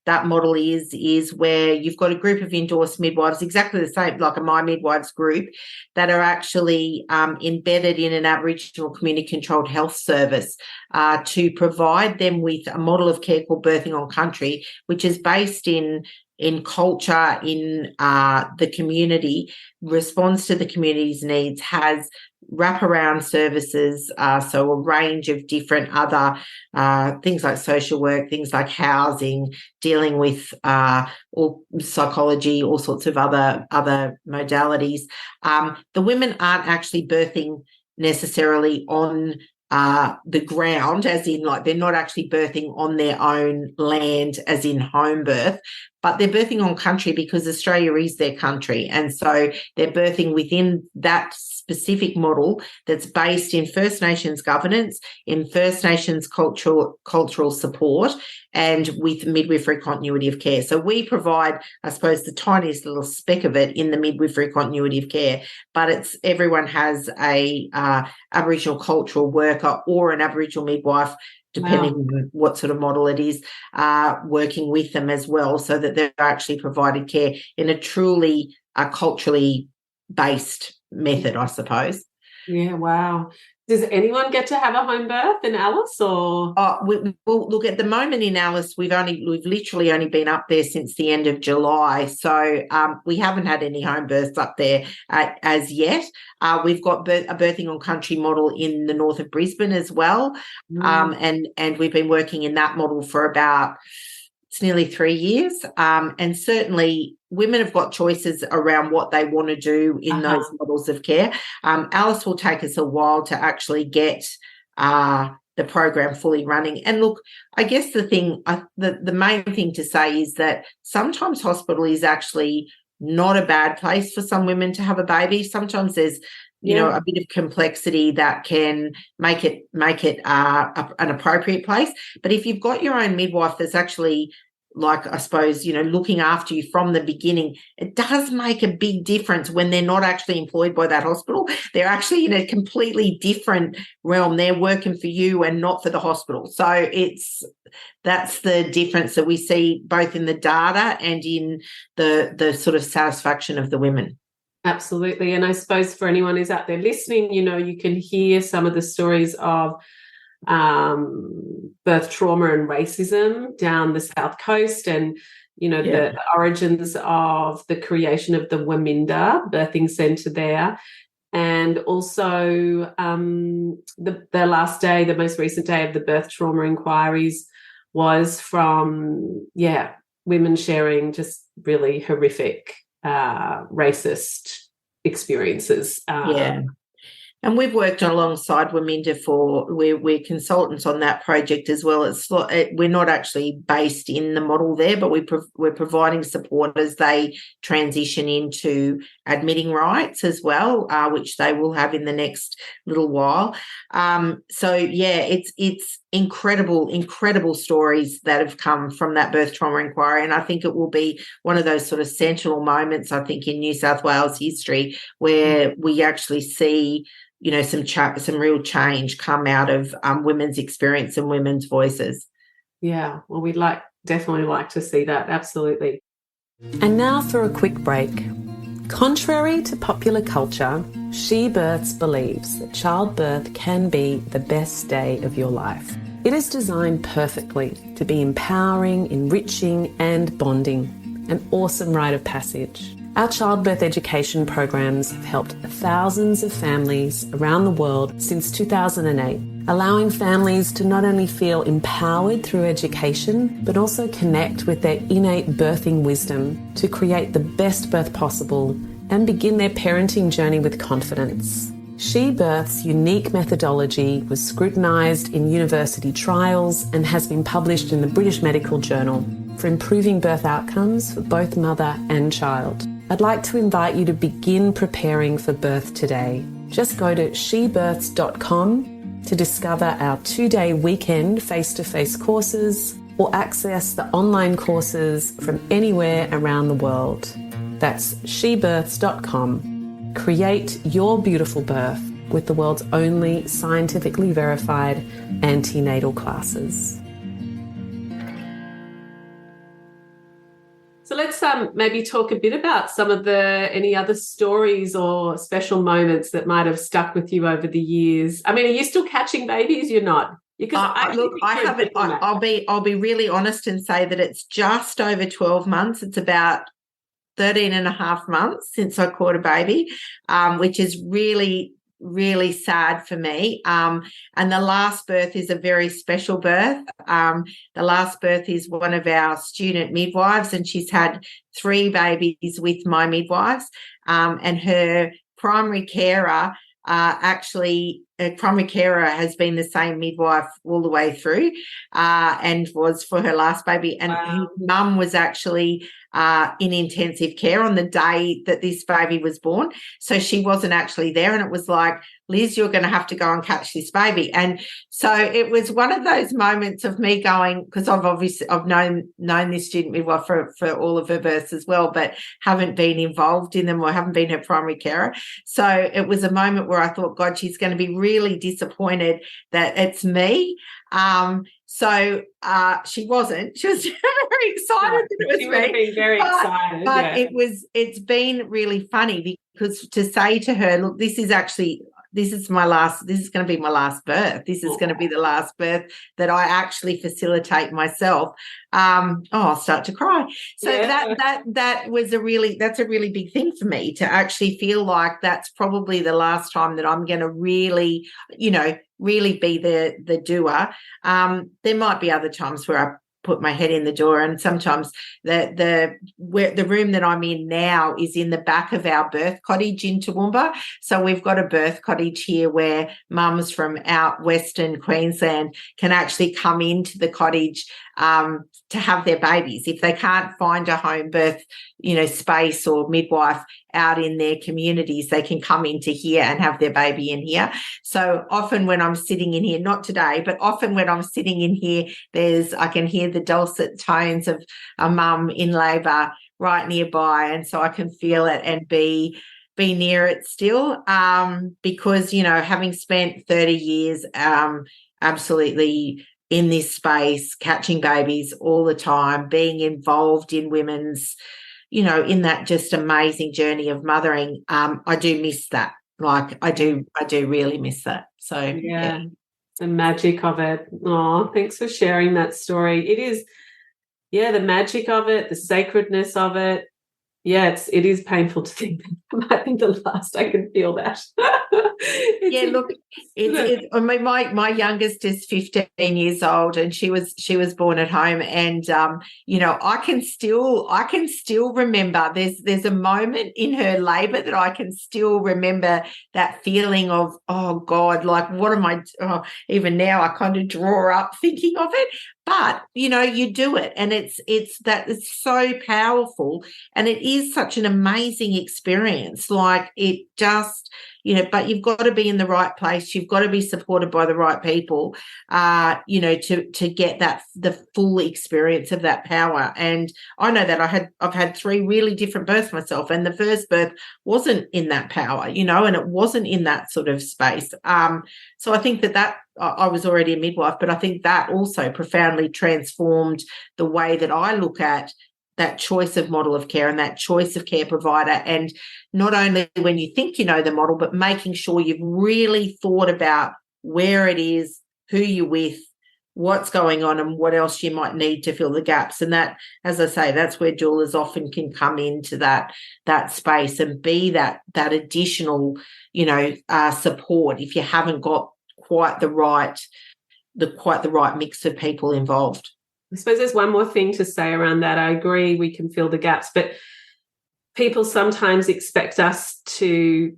that model is where you've got a group of endorsed midwives, exactly the same, like a My Midwives group, that are actually embedded in an Aboriginal community-controlled health service to provide them with a model of care called Birthing on Country, which is based in culture, in the community, responds to the community's needs, has wraparound services, so a range of different other things like social work, things like housing, dealing with or psychology, all sorts of other modalities. The women aren't actually birthing necessarily on the ground, as in like they're not actually birthing on their own land, as in home birth, but they're birthing on country because Australia is their country. And so they're birthing within that specific model that's based in First Nations governance, in First Nations cultural support, and with midwifery continuity of care. So we provide, I suppose, the tiniest little speck of it in the midwifery continuity of care, but everyone has a Aboriginal cultural worker or an Aboriginal midwife, depending on what sort of model it is, working with them as well, so that they're actually provided care in a truly culturally based method, I suppose. Yeah, wow. Does anyone get to have a home birth in Alice, or? Well, look, at the moment in Alice, we've literally only been up there since the end of July, so we haven't had any home births up there as yet. We've got a birthing on country model in the north of Brisbane as well, and we've been working in that model for it's nearly 3 years, and certainly women have got choices around what they want to do in those models of care. Alice will take us a while to actually get the program fully running. And look, I guess the main thing to say is that sometimes hospital is actually not a bad place for some women to have a baby. Sometimes there's a bit of complexity that can make it an appropriate place. But if you've got your own midwife that's actually, like, I suppose, looking after you from the beginning, it does make a big difference when they're not actually employed by that hospital. They're actually in a completely different realm. They're working for you and not for the hospital. So that's the difference that we see both in the data and in the sort of satisfaction of the women. Absolutely. And I suppose for anyone who's out there listening, you can hear some of the stories of birth trauma and racism down the South Coast, and the origins of the creation of the Waminda birthing centre there, and also the last day, the most recent day of the birth trauma inquiries was from women sharing just really horrific racist experiences. And we've worked alongside Wominda we're consultants on that project as well. We're not actually based in the model there, but we're providing support as they transition into admitting rights as well, which they will have in the next little while. It's incredible stories that have come from that birth trauma inquiry, and I think it will be one of those sort of sentinel moments, I think, in New South Wales history where we actually see some real change come out of women's experience and women's voices. Yeah, well, we'd definitely like to see that, absolutely. And now for a quick break. Contrary to popular culture, She Births believes that childbirth can be the best day of your life. It is designed perfectly to be empowering, enriching, and bonding. An awesome rite of passage. Our childbirth education programs have helped thousands of families around the world since 2008, allowing families to not only feel empowered through education, but also connect with their innate birthing wisdom to create the best birth possible and begin their parenting journey with confidence. She Birth's unique methodology was scrutinised in university trials and has been published in the British Medical Journal for improving birth outcomes for both mother and child. I'd like to invite you to begin preparing for birth today. Just go to shebirths.com to discover our 2-day weekend face-to-face courses or access the online courses from anywhere around the world. That's shebirths.com. Create your beautiful birth with the world's only scientifically verified antenatal classes. So let's maybe talk a bit about some of any other stories or special moments that might have stuck with you over the years. I mean, are you still catching babies? You're not. I haven't. I'll be really honest and say that it's just over 12 months. It's about 13 and a half months since I caught a baby, which is really, really sad for me. And the last birth is a very special birth. The last birth is one of our student midwives, and she's had 3 babies with my midwives. And her primary carer primary carer has been the same midwife all the way through, and was for her last baby. And his mum was actually in intensive care on the day that this baby was born. So she wasn't actually there, and it was like, Liz, you're going to have to go and catch this baby. And so it was one of those moments of me going, because I've known this student midwife for all of her births as well, but haven't been involved in them or haven't been her primary carer. So it was a moment where I thought, God, she's going to be really disappointed that it's me. So she wasn't. She was very excited that it was me. She would have been very excited. But it's been really funny because to say to her, look, this is going to be my last birth. This is going to be the last birth that I actually facilitate myself. I'll start to cry. So that's a really big thing for me, to actually feel like that's probably the last time that I'm going to really be the doer. There might be other times where I put my head in the door, and sometimes the room that I'm in now is in the back of our birth cottage in Toowoomba. So we've got a birth cottage here where mums from out Western Queensland can actually come into the cottage to have their babies. If they can't find a home birth, space or midwife out in their communities, they can come into here and have their baby in here. So often when I'm sitting in here, not today, but often when I'm sitting in here, I can hear the dulcet tones of a mum in labour right nearby, and so I can feel it and be near it still, because having spent 30 years absolutely in this space, catching babies all the time, being involved in women's, in that just amazing journey of mothering, I do miss that. Like I do really miss that. So yeah. The magic of it. Oh, thanks for sharing that story. It is, the magic of it, the sacredness of it. Yeah, it is painful to think that I think the last I can feel that. Yeah, look, I mean, my youngest is 15 years old, and she was born at home, and I can still remember. There's a moment in her labour that I can still remember, that feeling of, oh God, like what am I? Oh, even now I kind of draw up thinking of it. But you do it, and it's so powerful, and it is such an amazing experience. Like, it just, but you've got to be in the right place. You've got to be supported by the right people, to get the full experience of that power. And I know that I've had 3 really different births myself, and the first birth wasn't in that power, and it wasn't in that sort of space. So I think that I was already a midwife, but I think that also profoundly transformed the way that I look at that choice of model of care and that choice of care provider. And not only when you think you know the model, but making sure you've really thought about where it is, who you're with, what's going on, and what else you might need to fill the gaps. And that, as I say, that's where doulas often can come into that space and be that additional, support if you haven't got quite the right mix of people involved. I suppose there's one more thing to say around that. I agree we can fill the gaps, but people sometimes expect us to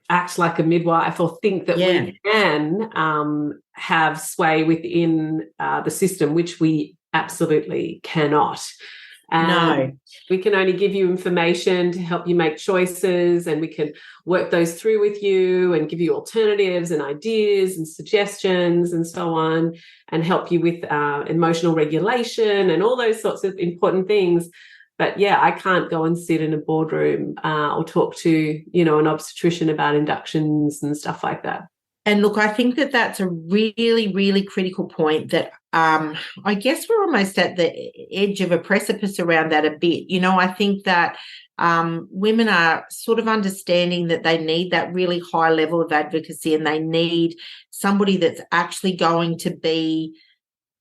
act like a midwife or think that we can have sway within the system, which we absolutely cannot. No. We can only give you information to help you make choices, and we can work those through with you and give you alternatives and ideas and suggestions and so on, and help you with emotional regulation and all those sorts of important things. But yeah, I can't go and sit in a boardroom or talk to, an obstetrician about inductions and stuff like that. And look, I think that that's a really, really critical point that I guess we're almost at the edge of a precipice around that a bit. I think that women are sort of understanding that they need that really high level of advocacy, and they need somebody that's actually going to be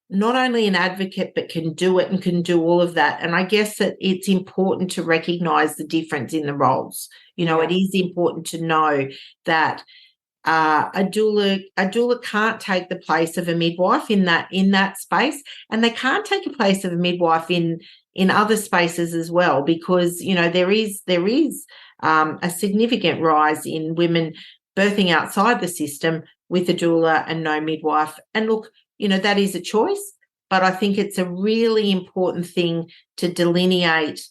not only an advocate, but can do it and can do all of that. And I guess that it's important to recognise the difference in the roles. It is important to know that a doula can't take the place of a midwife in that space, and they can't take a place of a midwife in other spaces as well, because there is a significant rise in women birthing outside the system with a doula and no midwife. And look, that is a choice, but I think it's a really important thing to delineate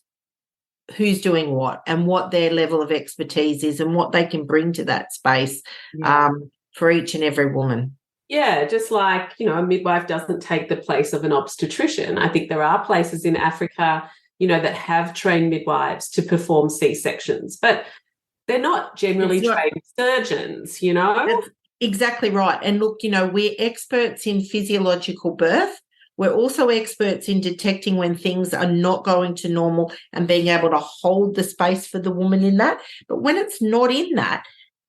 who's doing what and what their level of expertise is and what they can bring to that space for each and every woman. Yeah, just like, a midwife doesn't take the place of an obstetrician. I think there are places in Africa, that have trained midwives to perform C-sections, but they're not generally trained surgeons, That's exactly right. And look, we're experts in physiological birth. We're also experts in detecting when things are not going to normal and being able to hold the space for the woman in that. But when it's not in that,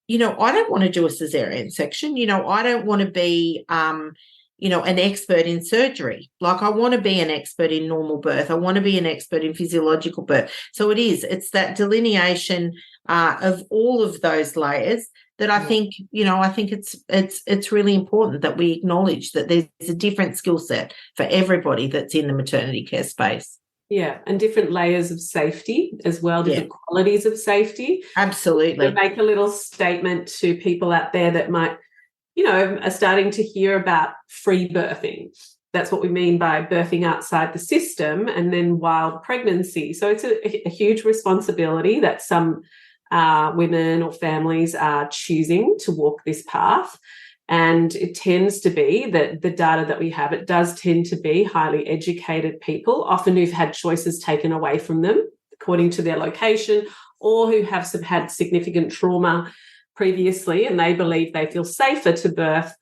I don't want to do a cesarean section. I don't want to be, an expert in surgery. Like, I want to be an expert in normal birth. I want to be an expert in physiological birth. So it's that delineation of all of those layers that I think, it's really important that we acknowledge that there's a different skill set for everybody that's in the maternity care space. Yeah, and different layers of safety as well, different qualities of safety. Absolutely. To make a little statement to people out there that might, are starting to hear about free birthing. That's what we mean by birthing outside the system, and then wild pregnancy. So it's a huge responsibility that some women or families are choosing to walk this path. And it tends to be that the data that we have, it does tend to be highly educated people, often who've had choices taken away from them according to their location, or who have had significant trauma previously, and they believe they feel safer to birth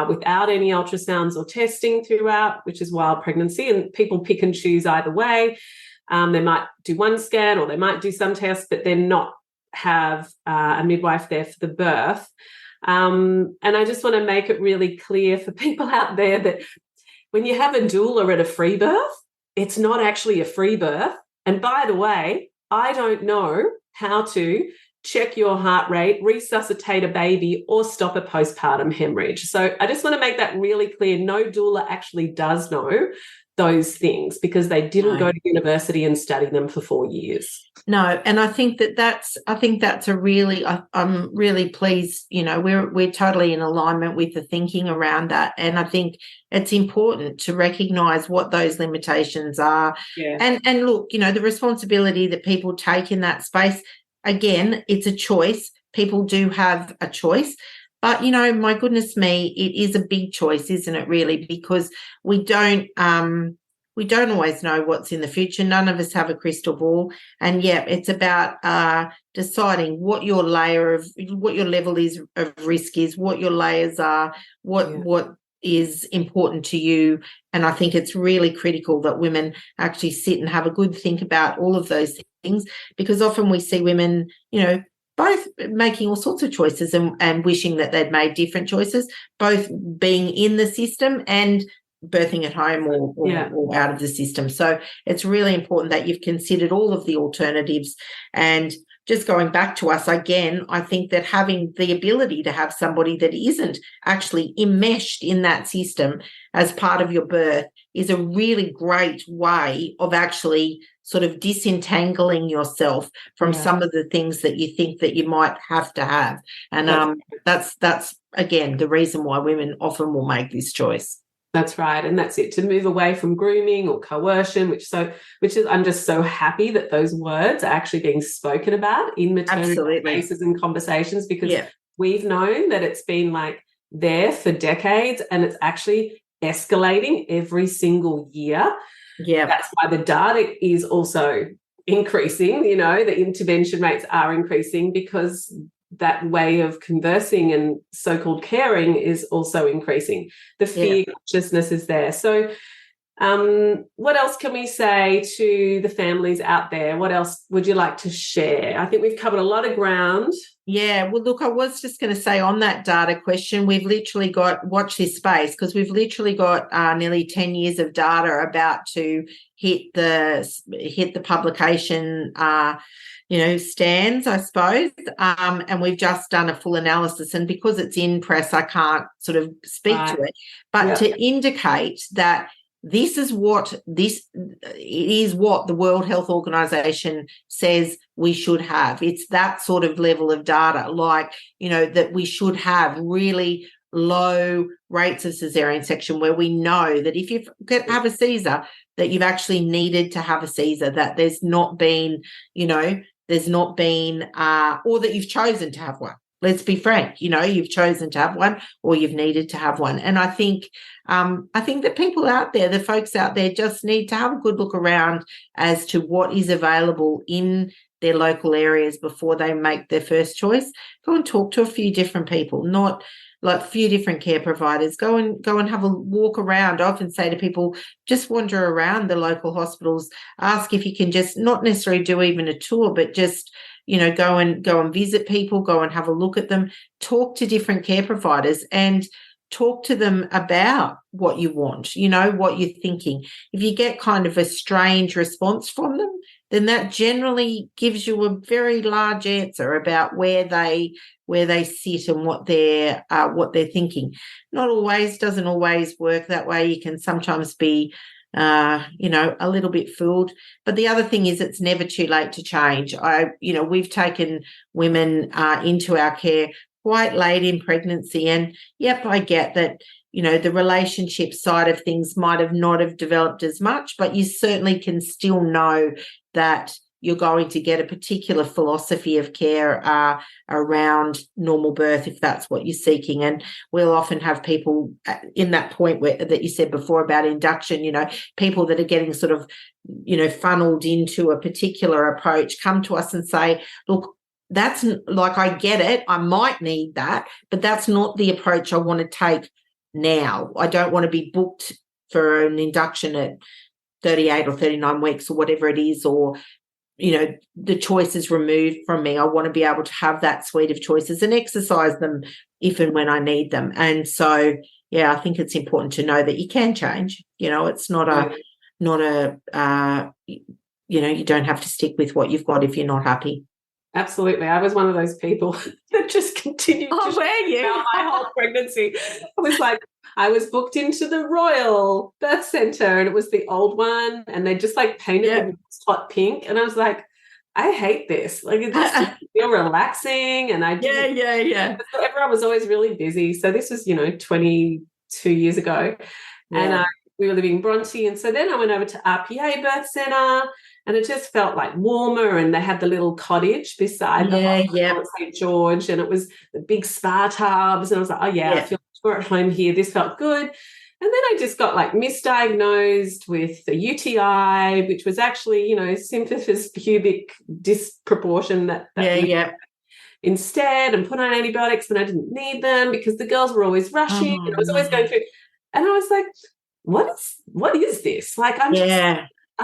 without any ultrasounds or testing throughout, which is wild pregnancy. And people pick and choose either way. They might do one scan, or they might do some tests, but then not have a midwife there for the birth. And I just want to make it really clear for people out there that when you have a doula at a free birth, it's not actually a free birth. And by the way, I don't know how to check your heart rate, resuscitate a baby, or stop a postpartum hemorrhage. So I just want to make that really clear. No doula actually does know those things because they didn't go to university and study them for 4 years. No, and I think that's a really, I'm really pleased, we're totally in alignment with the thinking around that. And I think it's important to recognise what those limitations are. Yeah. And look, the responsibility that people take in that space, again, it's a choice. People do have a choice. But, my goodness me, it is a big choice, isn't it, really? Because we don't always know what's in the future. None of us have a crystal ball. And, it's about deciding what your level is of risk is, what your layers are, what is important to you. And I think it's really critical that women actually sit and have a good think about all of those things, because often we see women, both making all sorts of choices and wishing that they'd made different choices, both being in the system and birthing at home or out of the system. So it's really important that you've considered all of the alternatives. And just going back to us again, I think that having the ability to have somebody that isn't actually enmeshed in that system as part of your birth is a really great way of actually sort of disentangling yourself from some of the things that you think that you might have to have. And that's again the reason why women often will make this choice. That's right. And that's it, to move away from grooming or coercion, which is I'm just so happy that those words are actually being spoken about in maternity cases and conversations, because we've known that it's been like there for decades and it's actually escalating every single year. Yeah. That's why the data is also increasing, the intervention rates are increasing, because that way of conversing and so-called caring is also increasing. The fear consciousness is there. So what else can we say to the families out there? What else would you like to share? I think we've covered a lot of ground. Yeah, well, look, I was just going to say on that data question, we've literally watch this space, because we've literally got nearly 10 years of data about to hit the publication stands, I suppose. And we've just done a full analysis. And because it's in press, I can't sort of speak to it. But to indicate that this is what the World Health Organization says we should have. It's that sort of level of data, like, that we should have really low rates of cesarean section, where we know that if you have a Caesar, that you've actually needed to have a Caesar, that there's not been, or that you've chosen to have one. Let's be frank, you've chosen to have one or you've needed to have one. And I think that people out there, the folks out there, just need to have a good look around as to what is available in their local areas before they make their first choice. Go and talk to a few different people, not like a few different care providers. Go and have a walk around. I often say to people, just wander around the local hospitals, ask if you can just not necessarily do even a tour, but just go and visit people, go and have a look at them, talk to different care providers and talk to them about what you want, what you're thinking. If you get kind of a strange response from them, then that generally gives you a very large answer about where they sit and what they're thinking. Doesn't always work that way. You can sometimes be a little bit fooled. But the other thing is, it's never too late to change. We've taken women into our care quite late in pregnancy, and I get that, the relationship side of things might have not have developed as much, but you certainly can still know that you're going to get a particular philosophy of care around normal birth if that's what you're seeking. And we'll often have people in that point that you said before about induction, people that are getting sort of, funneled into a particular approach come to us and say, look, that's like, I get it, I might need that, but that's not the approach I want to take now. I don't want to be booked for an induction at 38 or 39 weeks or whatever it is, or the choices removed from me. I want to be able to have that suite of choices and exercise them if and when I need them. And so, I think it's important to know that you can change. It's not you don't have to stick with what you've got if you're not happy. Absolutely. I was one of those people that just continued to were you? my whole pregnancy. It was like I was booked into the Royal Birth Centre, and it was the old one, and they just like painted it with hot pink. And I was like, I hate this. Like, it just didn't feel relaxing. And I didn't. Yeah. Everyone was always really busy. So this was, 22 years ago. Yeah. And we were living in Bronte. And so then I went over to RPA Birth Centre, and it just felt like warmer. And they had the little cottage beside the hospital at St. George, and it was the big spa tubs. And I was like, I feel we're at home here. This felt good. And then I just got like misdiagnosed with a UTI, which was actually, symphysis pubic disproportion that instead, and put on antibiotics, and I didn't need them because the girls were always rushing, and I was always going through. And I was like, what is this? Like, I'm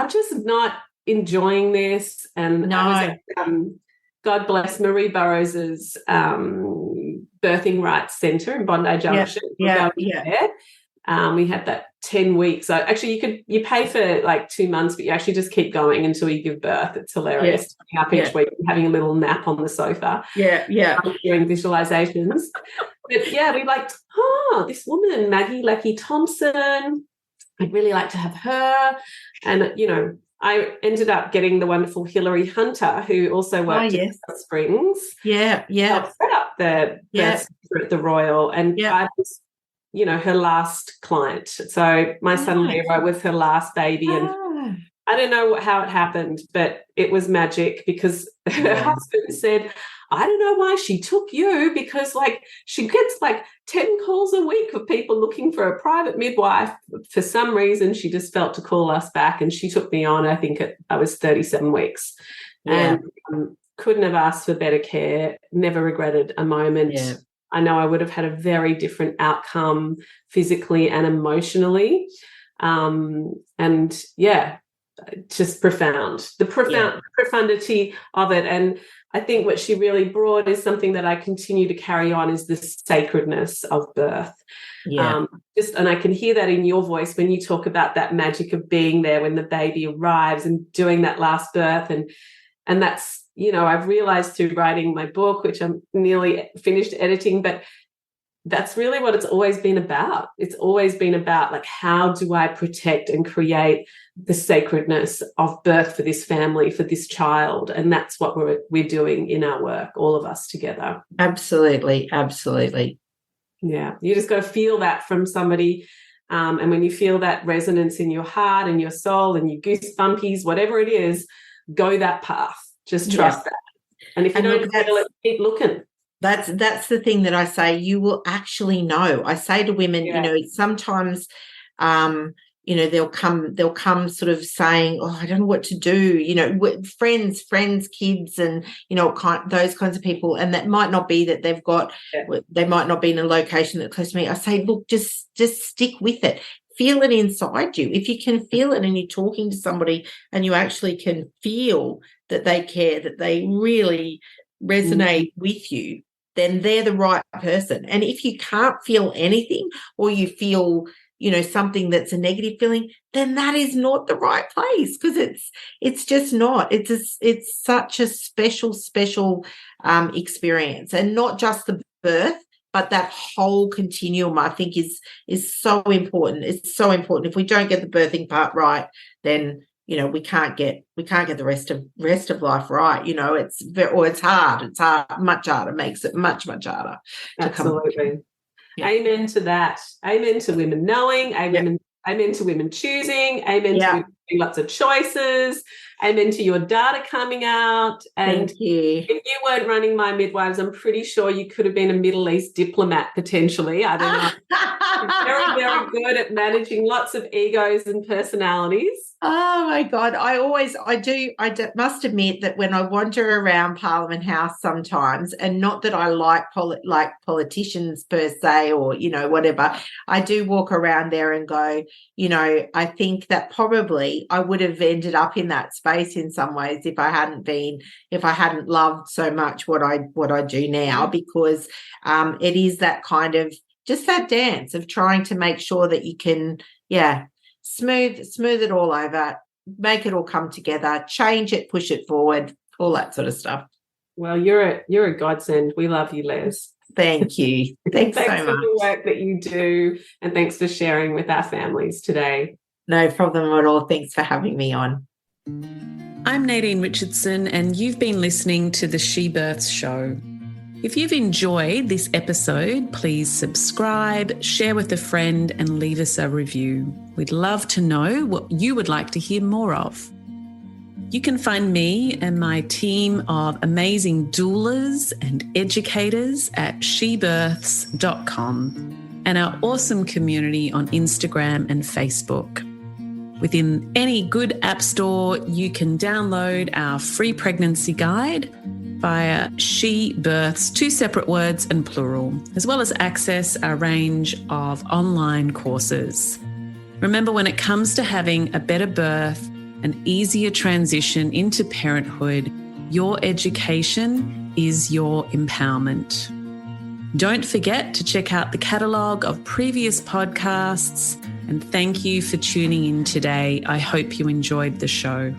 just not enjoying this. And I was at, God bless Marie Burroughs's birthing rights centre in Bondi Junction. We had that 10 weeks. So actually you pay for like 2 months, but you actually just keep going until you give birth. It's hilarious. Up each week and having a little nap on the sofa. Doing visualizations. But we like, this woman, Maggie Lecky Thompson, I'd really like to have her. And, I ended up getting the wonderful Hilary Hunter, who also worked at Springs. Set up the birth centre at the Royal, and I was, her last client. So my son Leroy was her last baby, and I don't know how it happened, but it was magic because her husband said, I don't know why she took you, because like she gets like 10 calls a week of people looking for a private midwife. For some reason, she just felt to call us back, and she took me on, I think I was 37 weeks. And couldn't have asked for better care, never regretted a moment. I know I would have had a very different outcome physically and emotionally. Just profound. The profundity of it. And I think what she really brought is something that I continue to carry on, is the sacredness of birth. And I can hear that in your voice when you talk about that magic of being there when the baby arrives and doing that last birth. And that's, I've realized through writing my book, which I'm nearly finished editing, but that's really what it's always been about. It's always been about, like, how do I protect and create the sacredness of birth for this family, for this child? And that's what we're doing in our work, all of us together. Absolutely. Yeah, you just got to feel that from somebody. And when you feel that resonance in your heart and your soul and your goosebumpies, whatever it is, go that path. Just trust that. And if you don't feel it, keep looking. That's the thing that I say, you will actually know. I say to women, sometimes, they'll come sort of saying, I don't know what to do, friends, kids, and, those kinds of people. And that might not be that they might not be in a location that's close to me. I say, look, just stick with it. Feel it inside you. If you can feel it and you're talking to somebody and you actually can feel that they care, that they really resonate with you, then they're the right person. And if you can't feel anything, or you feel, something that's a negative feeling, then that is not the right place, because it's just not. It's such a special experience, and not just the birth, but that whole continuum, I think, is so important. It's so important. If we don't get the birthing part right, then we can't get the rest of life right. It's hard. It's hard, much harder. Makes it much harder. Absolutely. Amen to that. Amen to women knowing. Amen to women choosing. Amen to women having lots of choices. Amen to your data coming out. And thank you. If you weren't running My Midwives, I'm pretty sure you could have been a Middle East diplomat potentially. I don't know. Very, very good at managing lots of egos and personalities. Oh my God. I must admit that when I wander around Parliament House sometimes, and not that I like politicians per se, or, whatever, I do walk around there and go, I think that probably I would have ended up in that space in some ways if I hadn't loved so much what I do now, because it is that kind of, just that dance of trying to make sure that you can, smooth it all over, make it all come together, change it, push it forward, all that sort of stuff. Well, you're a godsend. We love you, Les. Thank you. Thanks so for much. the work that you do, and thanks for sharing with our families today. No problem at all. Thanks for having me on. I'm Nadine Richardson, and you've been listening to the She Births Show. If you've enjoyed this episode, please subscribe, share with a friend, and leave us a review. We'd love to know what you would like to hear more of. You can find me and my team of amazing doulas and educators at shebirths.com and our awesome community on Instagram and Facebook. Within any good app store, you can download our free pregnancy guide via She Births, 2 separate words and plural, as well as access our range of online courses. Remember, when it comes to having a better birth, an easier transition into parenthood, your education is your empowerment. Don't forget to check out the catalogue of previous podcasts, and thank you for tuning in today. I hope you enjoyed the show.